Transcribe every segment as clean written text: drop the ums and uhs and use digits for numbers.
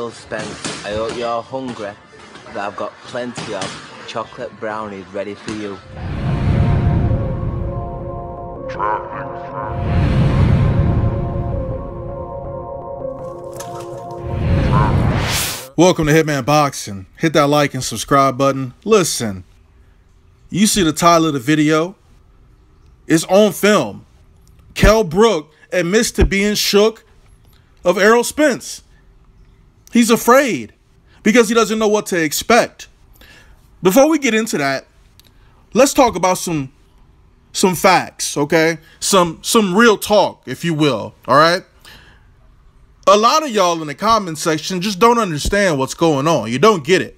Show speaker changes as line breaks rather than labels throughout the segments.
Errol Spence. I hope you're hungry, but I've got plenty of chocolate brownies ready for you.
Welcome to Hitman Boxing. Hit that like and subscribe button. Listen, you see the title of the video? It's on film. Kell Brook admits to being shook of Errol Spence. He's afraid because he doesn't know what to expect. Before we get into that, let's talk about some facts, okay? Some real talk, if you will, all right? A lot of y'all in the comment section just don't understand what's going on. You don't get it.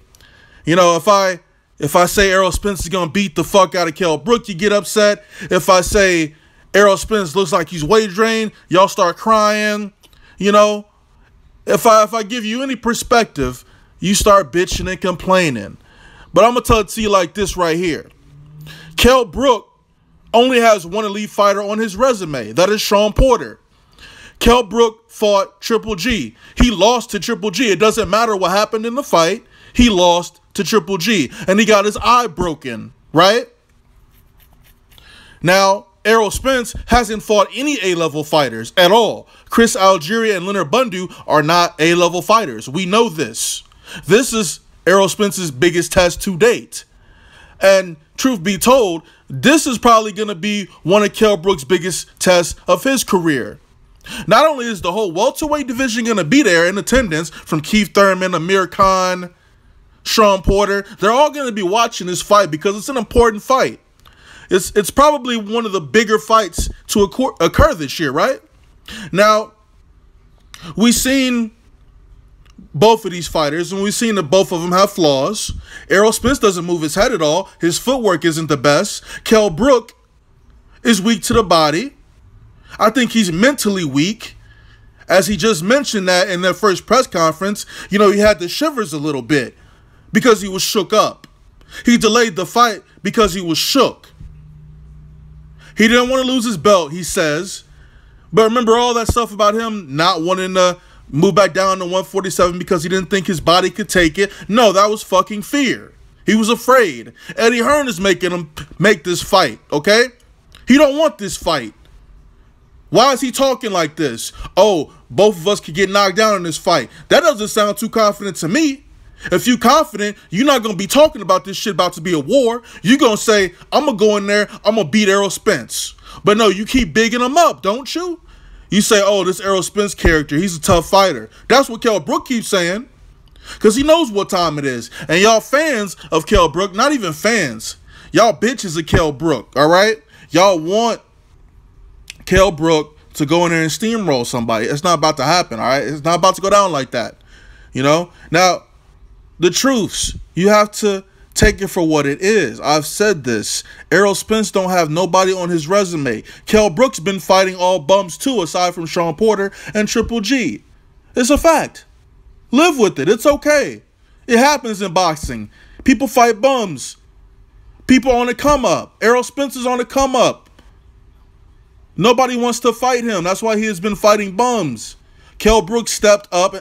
You know, if I say Errol Spence is going to beat the fuck out of Kell Brook, you get upset. If I say Errol Spence looks like he's weight drained, y'all start crying. You know, if I give you any perspective, you start bitching and complaining. But I'm going to tell it to you like this right here. Kell Brook only has one elite fighter on his resume. That is Shawn Porter. Kell Brook fought Triple G. He lost to Triple G. It doesn't matter what happened in the fight. He lost to Triple G. And he got his eye broken, right? Now, Errol Spence hasn't fought any A-level fighters at all. Chris Algieri and Leonard Bundu are not A-level fighters. We know this. This is Errol Spence's biggest test to date. And truth be told, this is probably going to be one of Kell Brook's biggest tests of his career. Not only is the whole welterweight division going to be there in attendance, from Keith Thurman, Amir Khan, Shawn Porter, they're all going to be watching this fight because it's an important fight. It's probably one of the bigger fights to occur this year, right? Now, we've seen both of these fighters, and we've seen that both of them have flaws. Errol Spence doesn't move his head at all. His footwork isn't the best. Kell Brook is weak to the body. I think he's mentally weak. As he just mentioned that in their first press conference, you know, he had the shivers a little bit because he was shook up. He delayed the fight because he was shook. He didn't want to lose his belt, he says. But remember all that stuff about him not wanting to move back down to 147 because he didn't think his body could take it? No, that was fucking fear. He was afraid. Eddie Hearn is making him make this fight, okay? He don't want this fight. Why is he talking like this? Oh, both of us could get knocked down in this fight. That doesn't sound too confident to me. If you confident, you're not going to be talking about this shit about to be a war. You're going to say, I'm going to go in there, I'm going to beat Errol Spence. But no, you keep bigging him up, don't you? You say, oh, this Errol Spence character, he's a tough fighter. That's what Kell Brook keeps saying. Because he knows what time it is. And y'all fans of Kell Brook, not even fans, y'all bitches of Kell Brook, all right? Y'all want Kell Brook to go in there and steamroll somebody. It's not about to happen, all right? It's not about to go down like that, you know? Now, the truths, you have to take it for what it is. I've said this. Errol Spence don't have nobody on his resume. Kell Brook's been fighting all bums too, aside from Shawn Porter and Triple G. It's a fact. Live with it. It's okay. It happens in boxing. People fight bums. People on the come up. Errol Spence is on the come up. Nobody wants to fight him. That's why he has been fighting bums. Kell Brook stepped up.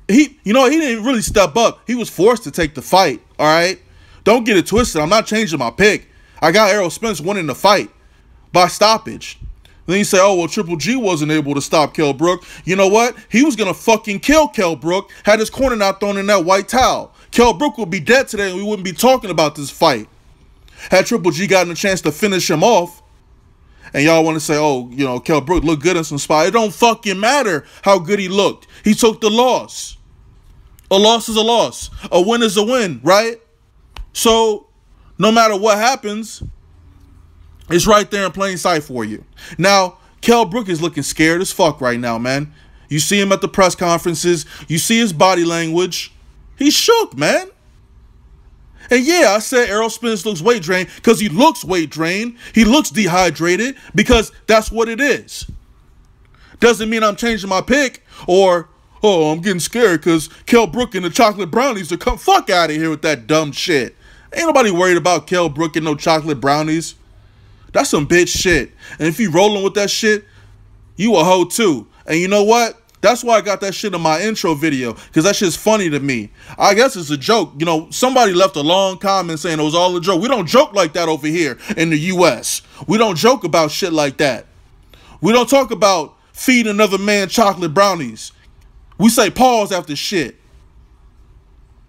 He didn't really step up. He was forced to take the fight, all right? Don't get it twisted. I'm not changing my pick. I got Errol Spence winning the fight by stoppage. Then you say, oh, well, Triple G wasn't able to stop Kell Brook. You know what? He was going to fucking kill Kell Brook had his corner not thrown in that white towel. Kell Brook would be dead today and we wouldn't be talking about this fight. Had Triple G gotten a chance to finish him off, and y'all want to say, oh, you know, Kell Brook looked good in some spots. It don't fucking matter how good he looked. He took the loss. A loss is a loss. A win is a win, right? So, no matter what happens, it's right there in plain sight for you. Now, Kell Brook is looking scared as fuck right now, man. You see him at the press conferences. You see his body language. He's shook, man. And yeah, I said Errol Spence looks weight drained because he looks weight drained. He looks dehydrated because that's what it is. Doesn't mean I'm changing my pick or, oh, I'm getting scared because Kell Brook and the chocolate brownies are come. Fuck out of here with that dumb shit. Ain't nobody worried about Kell Brook and no chocolate brownies. That's some bitch shit. And if you rolling with that shit, you a hoe too. And you know what? That's why I got that shit in my intro video, because that shit's funny to me. I guess it's a joke. You know, somebody left a long comment saying it was all a joke. We don't joke like that over here in the U.S. We don't joke about shit like that. We don't talk about feeding another man chocolate brownies. We say pause after shit.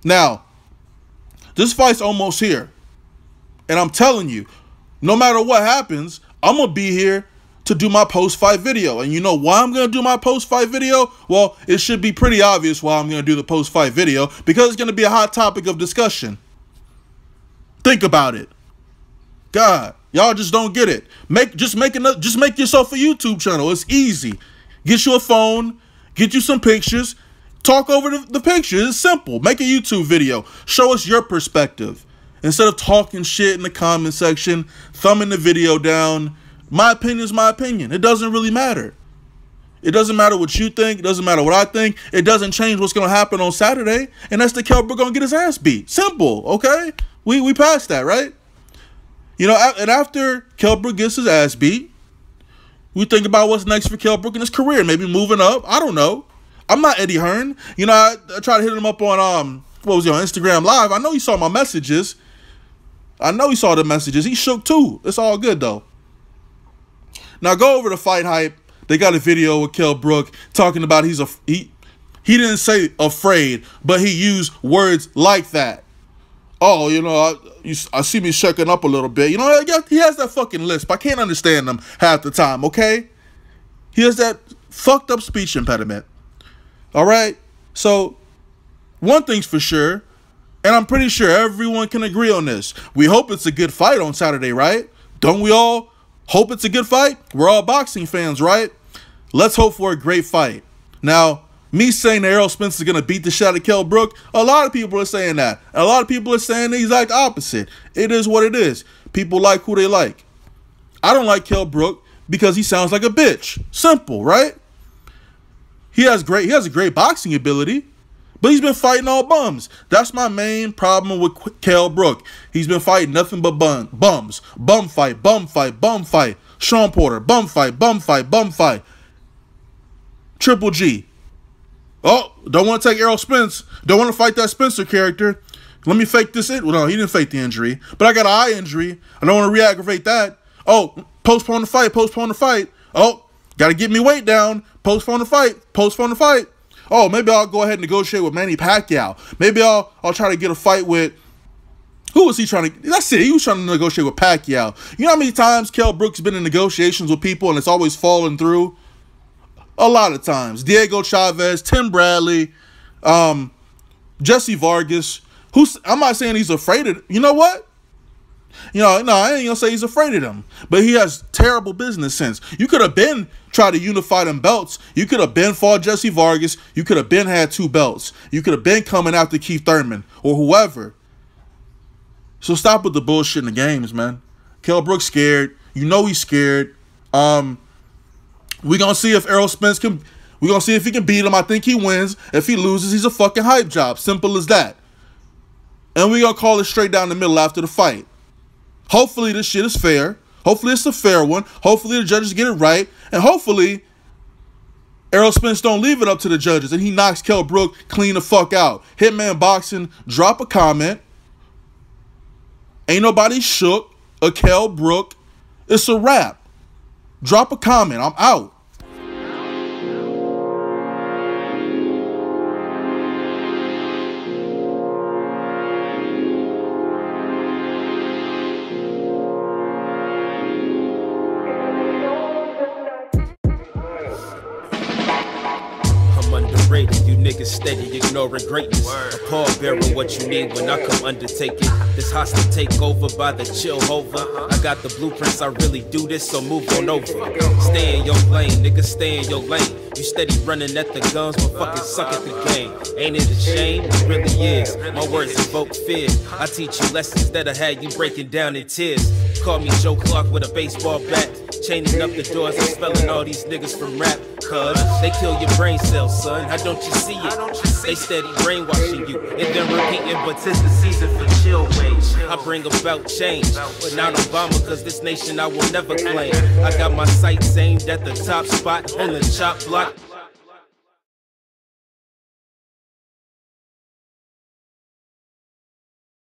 Now, this fight's almost here. And I'm telling you, no matter what happens, I'm going to be here to do my post-fight video. And you know why I'm going to do my post-fight video? Well, it should be pretty obvious why I'm going to do the post-fight video, because it's going to be a hot topic of discussion. Think about it. God, y'all just don't get it. Just make yourself a YouTube channel. It's easy. Get you a phone, get you some pictures, talk over the pictures. It's simple. Make a YouTube video. Show us your perspective. Instead of talking shit in the comment section, thumbing the video down, my opinion is my opinion. It doesn't really matter. It doesn't matter what you think. It doesn't matter what I think. It doesn't change what's going to happen on Saturday. And that's the Kell Brook going to get his ass beat. Simple, okay? We passed that, right? You know, and after Kell Brook gets his ass beat, we think about what's next for Kell Brook in his career. Maybe moving up. I don't know. I'm not Eddie Hearn. You know, I tried to hit him up on, what was it, on Instagram Live. I know he saw my messages. I know he saw the messages. He shook too. It's all good, though. Now, go over to Fight Hype. They got a video with Kell Brook talking about he didn't say afraid, but he used words like that. Oh, you know, I see me shaking up a little bit. You know, he has that fucking lisp. I can't understand him half the time, okay? He has that fucked up speech impediment. All right? So, one thing's for sure, and I'm pretty sure everyone can agree on this. We hope it's a good fight on Saturday, right? Don't we all hope it's a good fight? We're all boxing fans, right? Let's hope for a great fight. Now, me saying that Errol Spence is going to beat the shit out of Kell Brook, a lot of people are saying that. And a lot of people are saying the exact opposite. It is what it is. People like who they like. I don't like Kell Brook because he sounds like a bitch. Simple, right? He has a great boxing ability, but he's been fighting all bums. That's my main problem with Kell Brook. He's been fighting nothing but bums. Bum fight, bum fight, bum fight. Sean Porter, bum fight, bum fight, bum fight. Triple G. Oh, don't want to take Errol Spence. Don't want to fight that Spencer character. Let me fake this in. Well, no, he didn't fake the injury. But I got an eye injury. I don't want to re-aggravate that. Oh, postpone the fight, postpone the fight. Oh, got to get me weight down. Postpone the fight, postpone the fight. Oh, maybe I'll go ahead and negotiate with Manny Pacquiao. Maybe I'll try to get a fight with... Who was he trying to... That's it. He was trying to negotiate with Pacquiao. You know how many times Kell Brook's been in negotiations with people and it's always fallen through? A lot of times. Diego Chavez, Tim Bradley, Jesse Vargas. I'm not saying he's afraid of... You know what? You know, no, I ain't going to say he's afraid of them. But he has terrible business sense. You could have been trying to unify them belts. You could have been fought Jesse Vargas. You could have been had 2 belts. You could have been coming after Keith Thurman or whoever. So stop with the bullshit in the games, man. Kell Brook's scared. You know he's scared. We're going to see if Errol Spence can... We're going to see if he can beat him. I think he wins. If he loses, he's a fucking hype job. Simple as that. And we're going to call it straight down the middle after the fight. Hopefully this shit is fair. Hopefully it's a fair one. Hopefully the judges get it right. And hopefully Errol Spence don't leave it up to the judges and he knocks Kell Brook clean the fuck out. Hitman Boxing, drop a comment. Ain't nobody shook a Kell Brook. It's a wrap. Drop a comment. I'm out.
Underrated, you niggas steady ignoring greatness. A pallbearer, what you need when I come undertake it. This hostile takeover by the chill hover. I got the blueprints, I really do this, so move on over. Stay in your lane, niggas, stay in your lane. You steady running at the guns, but fucking suck at the game. Ain't it a shame? It really is. My words evoke fear. I teach you lessons that'll have you breaking down in tears. Call me Joe Clark with a baseball bat. Chaining up the doors and spelling all these niggas from rap. Cuz they kill your brain cells, son. How don't you see it? They steady brainwashing you and then repeating, but 'tis the season for chill wage. I bring about change, but not Obama, cause this nation I will never claim. I got my sights aimed at the top spot on the chop block.